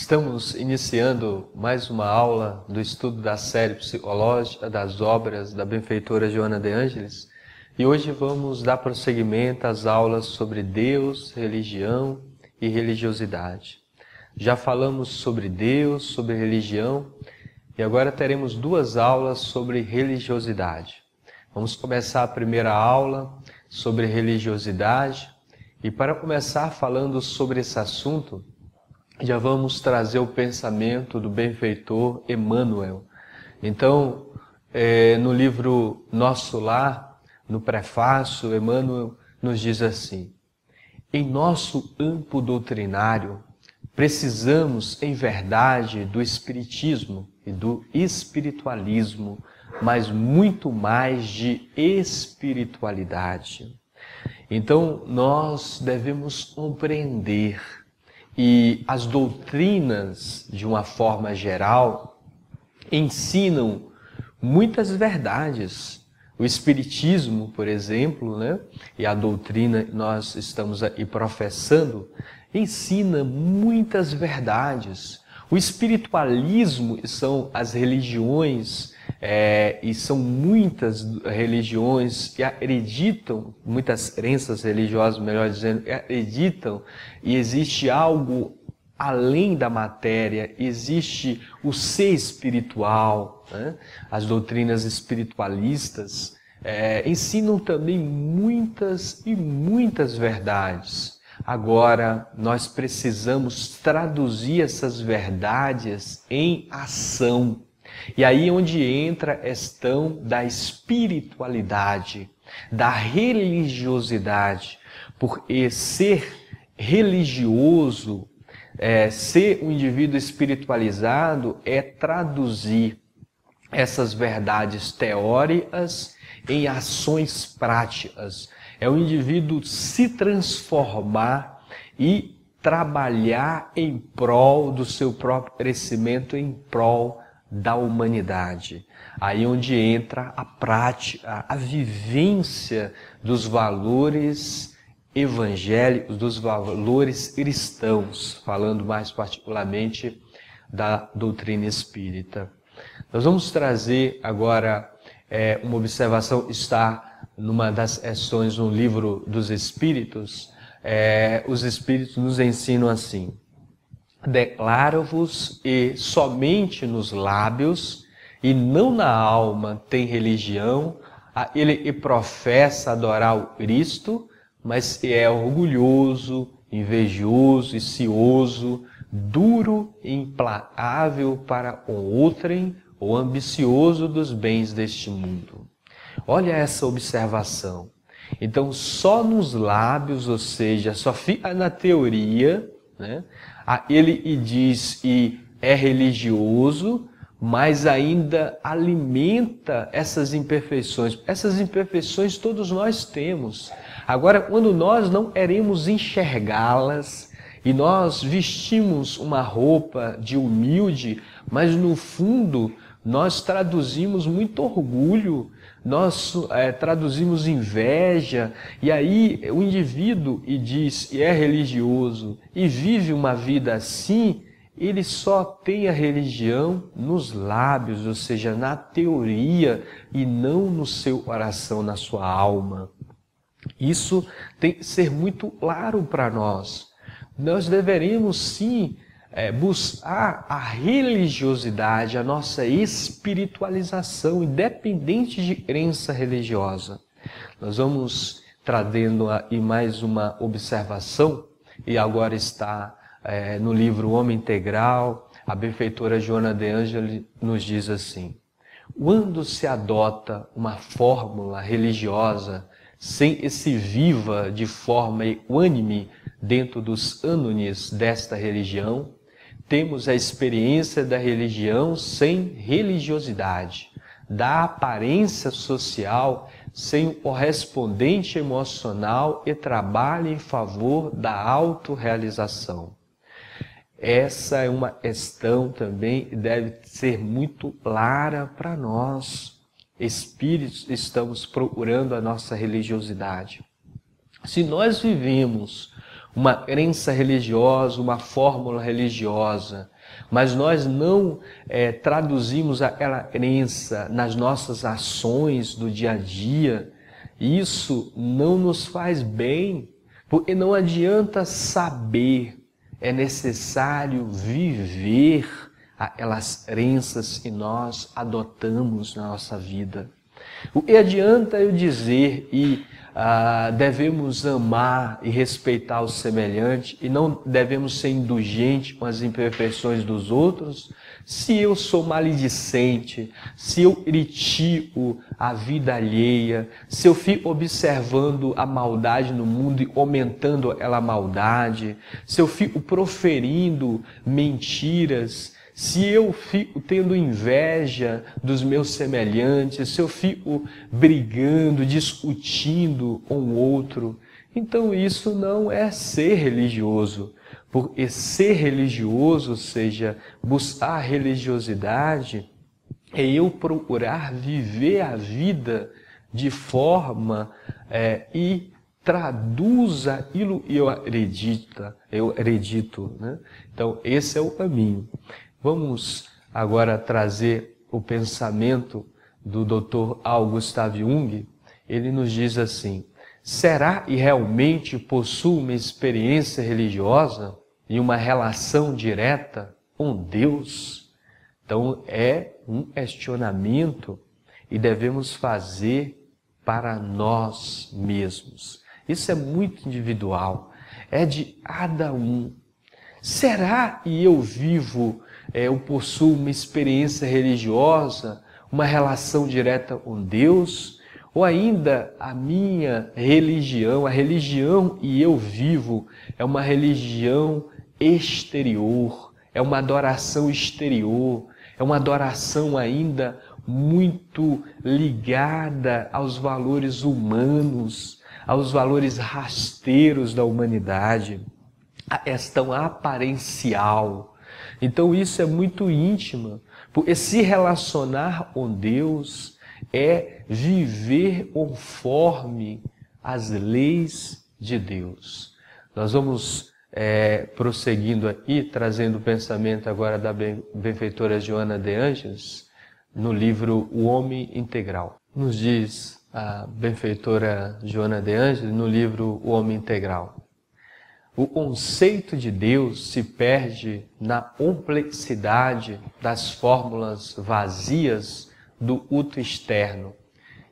Estamos iniciando mais uma aula do estudo da série psicológica das obras da benfeitora Joana de Ângelis e hoje vamos dar prosseguimento às aulas sobre Deus, religião e religiosidade. Já falamos sobre Deus, sobre religião e agora teremos duas aulas sobre religiosidade. Vamos começar a primeira aula sobre religiosidade e para começar falando sobre esse assunto, já vamos trazer o pensamento do benfeitor Emmanuel. Então, no livro Nosso Lar, no prefácio, Emmanuel nos diz assim: em nosso campo doutrinário, precisamos, em verdade, do espiritismo e do espiritualismo, mas muito mais de espiritualidade. Então, nós devemos compreender e as doutrinas, de uma forma geral, ensinam muitas verdades. O Espiritismo, por exemplo, e a doutrina que nós estamos aí professando, ensina muitas verdades. O espiritualismo são as religiões, e são muitas religiões que acreditam, muitas crenças religiosas, melhor dizendo, que acreditam e existe algo além da matéria, existe o ser espiritual. As doutrinas espiritualistas ensinam também muitas e muitas verdades. Agora, nós precisamos traduzir essas verdades em ação. E aí é onde entra a questão da espiritualidade, da religiosidade. Porque ser religioso, ser um indivíduo espiritualizado é traduzir essas verdades teóricas em ações práticas. É o indivíduo se transformar e trabalhar em prol do seu próprio crescimento, em prol da humanidade. Aí onde entra a prática, a vivência dos valores evangélicos, dos valores cristãos, falando mais particularmente da doutrina espírita. Nós vamos trazer agora uma observação que está numa das questões no livro dos Espíritos. Os Espíritos nos ensinam assim: declaro-vos e somente nos lábios e não na alma tem religião aquele que professa adorar o Cristo, mas é orgulhoso, invejoso e cioso, duro e implacável para com outrem ou ambicioso dos bens deste mundo. Olha essa observação. Então, só nos lábios, ou seja, só fica na teoria, ele diz e é religioso, mas ainda alimenta essas imperfeições. Essas imperfeições todos nós temos. Agora, quando nós não queremos enxergá-las e nós vestimos uma roupa de humilde, mas no fundo nós traduzimos muito orgulho, nós traduzimos inveja, e aí o indivíduo diz e é religioso e vive uma vida assim, ele só tem a religião nos lábios, ou seja, na teoria e não no seu coração, na sua alma. Isso tem que ser muito claro para nós. Nós deveremos sim buscar a religiosidade, a nossa espiritualização, independente de crença religiosa. Nós vamos trazendo aí mais uma observação, e agora está no livro Homem Integral. A benfeitora Joana de Ângelis nos diz assim: quando se adota uma fórmula religiosa sem que se viva de forma equânime dentro dos cânones desta religião, temos a experiência da religião sem religiosidade, da aparência social sem o correspondente emocional e trabalho em favor da autorrealização. Essa é uma questão também que deve ser muito clara para nós. Espíritos, estamos procurando a nossa religiosidade. Se nós vivemos uma crença religiosa, uma fórmula religiosa, mas nós não traduzimos aquela crença nas nossas ações do dia a dia, isso não nos faz bem, porque não adianta saber, é necessário viver aquelas crenças que nós adotamos na nossa vida. O que adianta eu dizer devemos amar e respeitar o semelhante e não devemos ser indulgentes com as imperfeições dos outros, se eu sou maledicente, se eu critico a vida alheia, se eu fico observando a maldade no mundo e aumentando aquela maldade, se eu fico proferindo mentiras, se eu fico tendo inveja dos meus semelhantes, se eu fico brigando, discutindo com o outro, então isso não é ser religioso. Porque ser religioso, ou seja, buscar a religiosidade, é eu procurar viver a vida de forma e traduz aquilo que eu acredito, né? Então, esse é o caminho. Vamos agora trazer o pensamento do Dr. Carl Gustav Jung. Ele nos diz assim: será que realmente possui uma experiência religiosa e uma relação direta com Deus? Então é um questionamento e devemos fazer para nós mesmos. Isso é muito individual, é de cada um. Será que eu possuo uma experiência religiosa, uma relação direta com Deus? Ou ainda a minha religião, a religião e eu vivo, é uma religião exterior, é uma adoração exterior, é uma adoração ainda muito ligada aos valores humanos, aos valores rasteiros da humanidade, a questão aparencial. Então isso é muito íntimo, porque se relacionar com Deus é viver conforme as leis de Deus. Nós vamos prosseguindo aqui, trazendo o pensamento agora da benfeitora Joana de Ângeles, no livro O Homem Integral. Nos diz a benfeitora Joana de Ângeles no livro O Homem Integral: o conceito de Deus se perde na complexidade das fórmulas vazias do culto externo,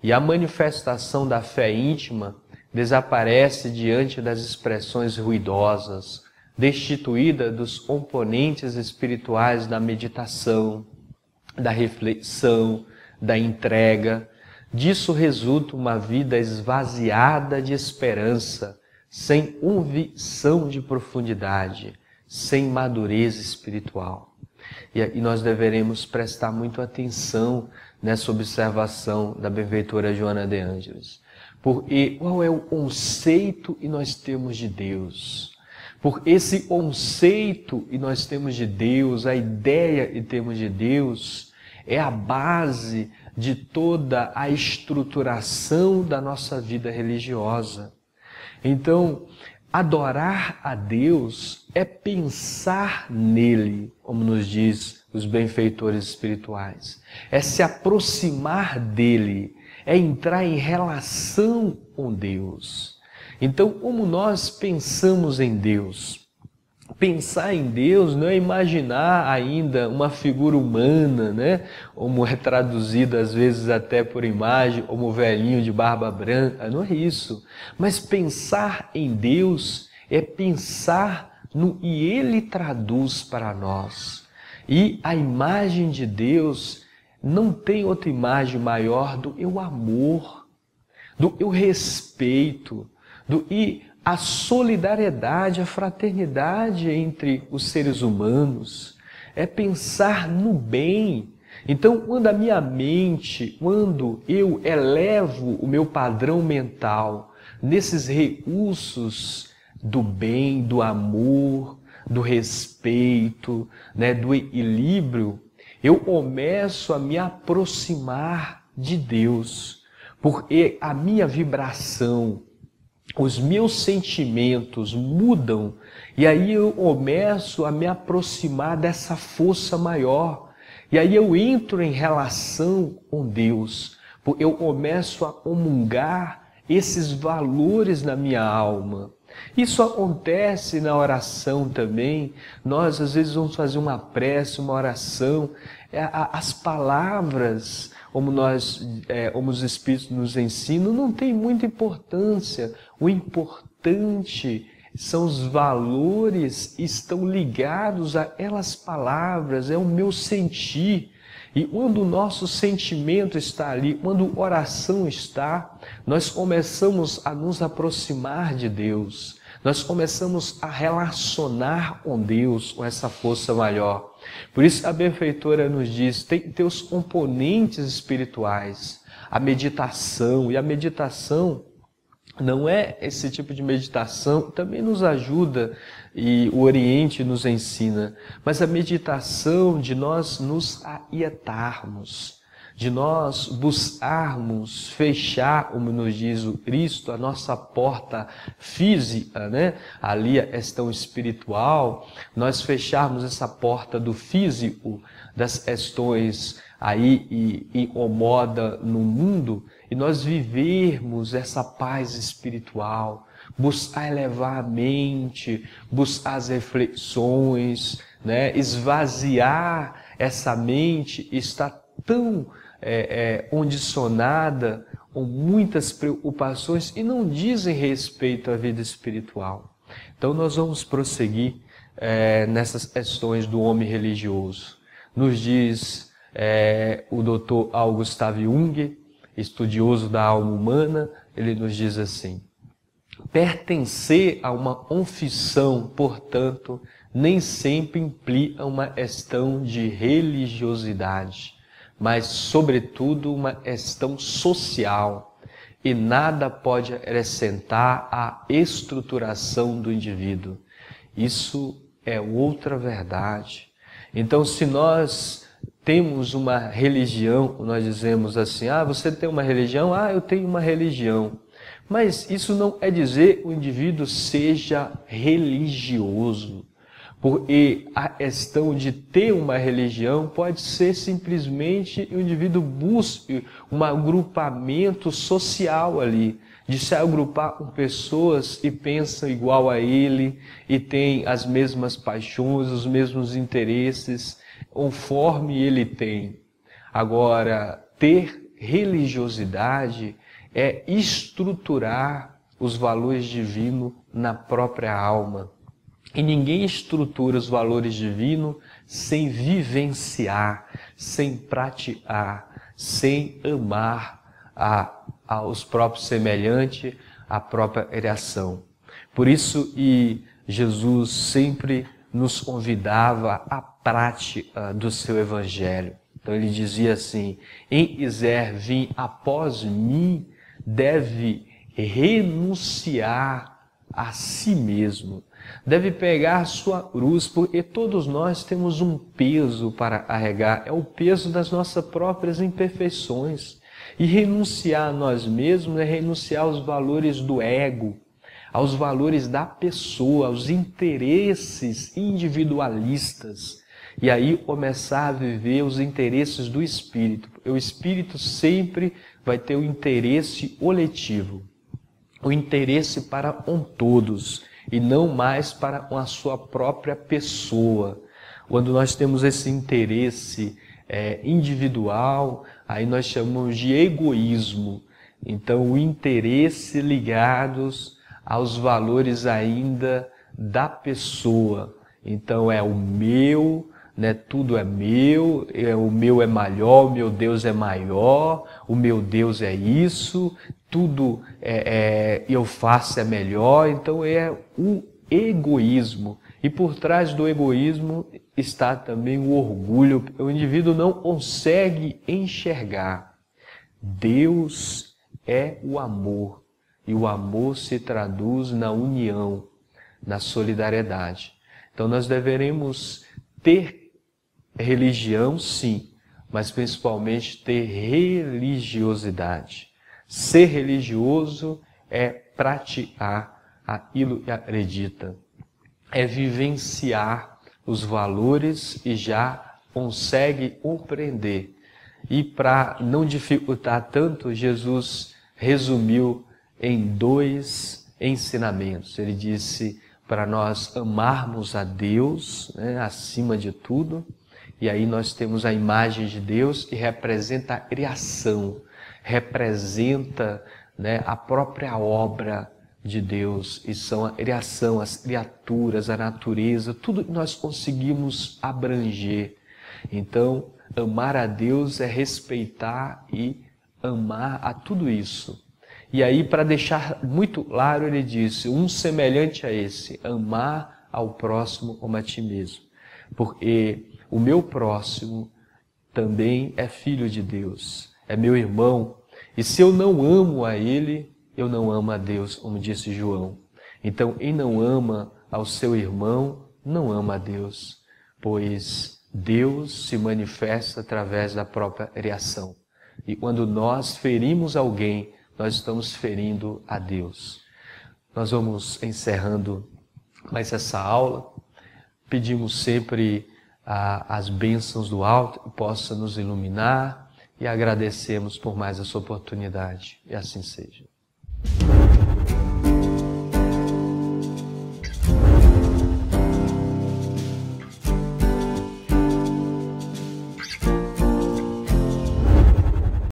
e a manifestação da fé íntima desaparece diante das expressões ruidosas, destituída dos componentes espirituais da meditação, da reflexão, da entrega. Disso resulta uma vida esvaziada de esperança, sem convicção de profundidade, sem madureza espiritual. E nós deveremos prestar muito atenção nessa observação da benfeitora Joana de Ângeles. Porque qual é o conceito que nós temos de Deus? Por esse conceito que nós temos de Deus, a ideia que temos de Deus, é a base de toda a estruturação da nossa vida religiosa. Então, adorar a Deus é pensar nele, como nos diz os benfeitores espirituais. É se aproximar dele, é entrar em relação com Deus. Então, como nós pensamos em Deus? Pensar em Deus não é imaginar ainda uma figura humana, né? Como é traduzido às vezes até por imagem, como o velhinho de barba branca, não é isso. Mas pensar em Deus é pensar no que Ele traduz para nós. E a imagem de Deus não tem outra imagem maior do que o amor, do que o respeito, do que a solidariedade, a fraternidade entre os seres humanos, é pensar no bem. Então, quando a minha mente, quando eu elevo o meu padrão mental nesses recursos do bem, do amor, do respeito, né, do equilíbrio, eu começo a me aproximar de Deus, porque a minha vibração, os meus sentimentos mudam e aí eu começo a me aproximar dessa força maior. E aí eu entro em relação com Deus, eu começo a comungar esses valores na minha alma. Isso acontece na oração também. Nós às vezes vamos fazer uma prece, uma oração. As palavras, como os Espíritos nos ensinam, não tem muita importância. O importante são os valores que estão ligados a aquelas palavras, é o meu sentir. E quando o nosso sentimento está ali, quando a oração está, nós começamos a nos aproximar de Deus. Nós começamos a relacionar com Deus, com essa força maior. Por isso a benfeitora nos diz, tem que ter os componentes espirituais, a meditação. E a meditação não é esse tipo de meditação, também nos ajuda e o Oriente nos ensina, mas a meditação de nós nos aquietarmos, de nós buscarmos fechar, como nos diz o Cristo, a nossa porta física, né? Ali a questão espiritual, nós fecharmos essa porta do físico, das questões aí e incomoda no mundo, e nós vivermos essa paz espiritual, buscar elevar a mente, buscar as reflexões, né? Esvaziar essa mente, está tão condicionada com muitas preocupações e não dizem respeito à vida espiritual. Então nós vamos prosseguir nessas questões do homem religioso. Nos diz o Dr. Carl Gustav Jung, estudioso da alma humana, ele nos diz assim: pertencer a uma confissão, portanto, nem sempre implica uma questão de religiosidade, mas, sobretudo, uma questão social, e nada pode acrescentar à estruturação do indivíduo. Isso é outra verdade. Então, se nós temos uma religião, nós dizemos assim, você tem uma religião? Eu tenho uma religião. Mas isso não quer dizer que o indivíduo seja religioso. Porque a questão de ter uma religião pode ser simplesmente o indivíduo busque um agrupamento social ali, de se agrupar com pessoas que pensam igual a ele e têm as mesmas paixões, os mesmos interesses, conforme ele tem. Agora, ter religiosidade é estruturar os valores divinos na própria alma. E ninguém estrutura os valores divinos sem vivenciar, sem praticar, sem amar aos próprios semelhantes, a própria criação. Por isso, Jesus sempre nos convidava à prática do seu Evangelho. Então ele dizia assim, quem quiser vir após mim, deve renunciar a si mesmo. Deve pegar a sua cruz, porque todos nós temos um peso para carregar, é o peso das nossas próprias imperfeições. E renunciar a nós mesmos é renunciar aos valores do ego, aos valores da pessoa, aos interesses individualistas. E aí começar a viver os interesses do Espírito. O Espírito sempre vai ter o interesse coletivo, o interesse para com todos, e não mais para com a sua própria pessoa. Quando nós temos esse interesse individual, aí nós chamamos de egoísmo. Então, o interesse ligados aos valores ainda da pessoa. Então, é o meu, né? Tudo é meu, o meu é maior, o meu Deus é maior, o meu Deus é isso, tudo eu faço é melhor. Então é o egoísmo. E por trás do egoísmo está também o orgulho. O indivíduo não consegue enxergar. Deus é o amor. E o amor se traduz na união, na solidariedade. Então nós deveremos ter religião, sim, mas principalmente ter religiosidade. Ser religioso é praticar aquilo que acredita, é vivenciar os valores e já consegue compreender. E para não dificultar tanto, Jesus resumiu em 2 ensinamentos. Ele disse para nós amarmos a Deus, né, acima de tudo. E aí nós temos a imagem de Deus que representa a criação, representa, né, a própria obra de Deus, e são a criação, as criaturas, a natureza, tudo que nós conseguimos abranger. Então, amar a Deus é respeitar e amar a tudo isso. E aí, para deixar muito claro, ele disse, um semelhante a esse, amar ao próximo como a ti mesmo. Porque o meu próximo também é filho de Deus, é meu irmão. E se eu não amo a ele, eu não amo a Deus, como disse João. Então, quem não ama ao seu irmão, não ama a Deus, pois Deus se manifesta através da própria criação. E quando nós ferimos alguém, nós estamos ferindo a Deus. Nós vamos encerrando mais essa aula. Pedimos sempre as bênçãos do alto que possa nos iluminar e agradecemos por mais essa oportunidade. E assim seja.